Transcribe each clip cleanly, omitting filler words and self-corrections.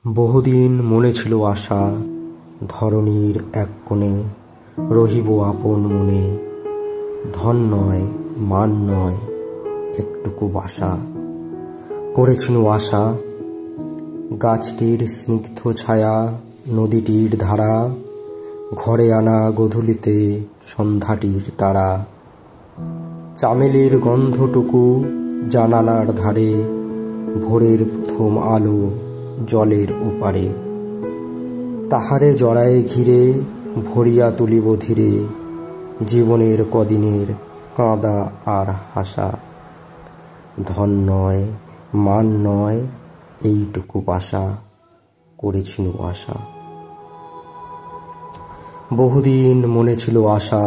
বহুদিন মনে ছিল আশা, ধরণীর এক কোণে রহিব আপন মনে। ধন নয় মান নয় একটুকু বাসা, করেছিল আশা। গাছটির স্নিগ্ধ ছায়া, নদীটির ধারা, ঘরে আনা গধূলিতে সন্ধ্যাটির তারা। চামেলির গন্ধটুকু জানালার ধারে, ভোরের প্রথম আলো জলের ওপারে। তাহারে জড়ায়ে ঘিরে ভরিয়া তুলিব ধীরে, জীবনের কদিনের কাঁদা আর হাসা। ধন নয় মান নয় এইটুকু বাসা, করেছিল আশা। বহুদিন মনে ছিল আশা,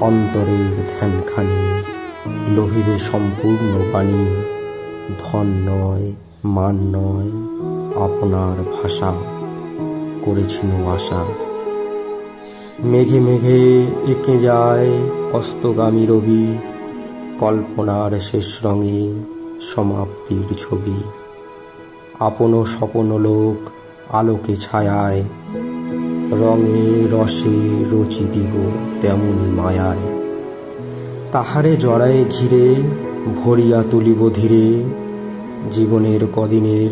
অন্তরের ধ্যানখানি লোহিবে সম্পূর্ণ বাণী। ধন নয় মান নয় আপনার ভাষা, করেছিল আশা। মেঘে মেঘে এঁকে যায় অস্তগামী রবি, কল্পনার শেষ রঙে সমাপ্তির ছবি। আপন স্বপন লোক আলোকে ছায়ায়, রঙে রসে রচি দিব তেমনি মায়ায়। তাহারে জড়ায়ে ঘিরে ভরিয়া তুলিব ধীরে, জীবনের কদিনের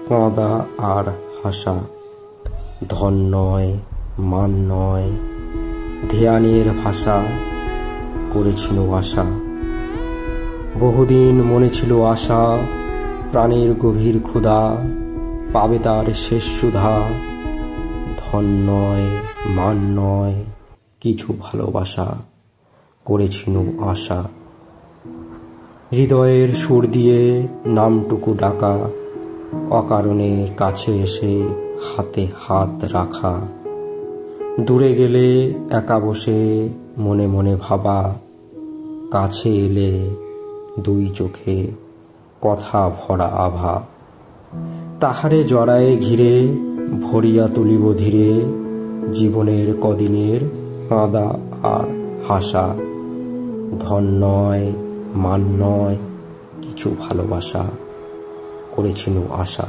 কাঁদা আর হাসা। ধন নয় মান নয় ধ্যানের ভাষা, করেছিল আশা। বহুদিন মনে ছিল আশা, প্রাণের গভীর ক্ষুধা পাবে তার শেষ সুধা। ধন নয় মান নয় কিছু ভালোবাসা, করেছিল আশা। হৃদয়ের সুর দিয়ে নামটুকু ডাকা, অকারণে কাছে এসে হাতে হাত রাখা। দূরে গেলে একা বসে মনে মনে ভাবা, কাছে এলে দুই চোখে কথা ভরা আভা। তাহারে জড়ায়ে ঘিরে ভরিয়া তুলিব ধীরে, জীবনের কদিনের কাঁদা আর হাসা। ধন নয় মান নয় কিছু ভালোবাসা, করেছিল আশা।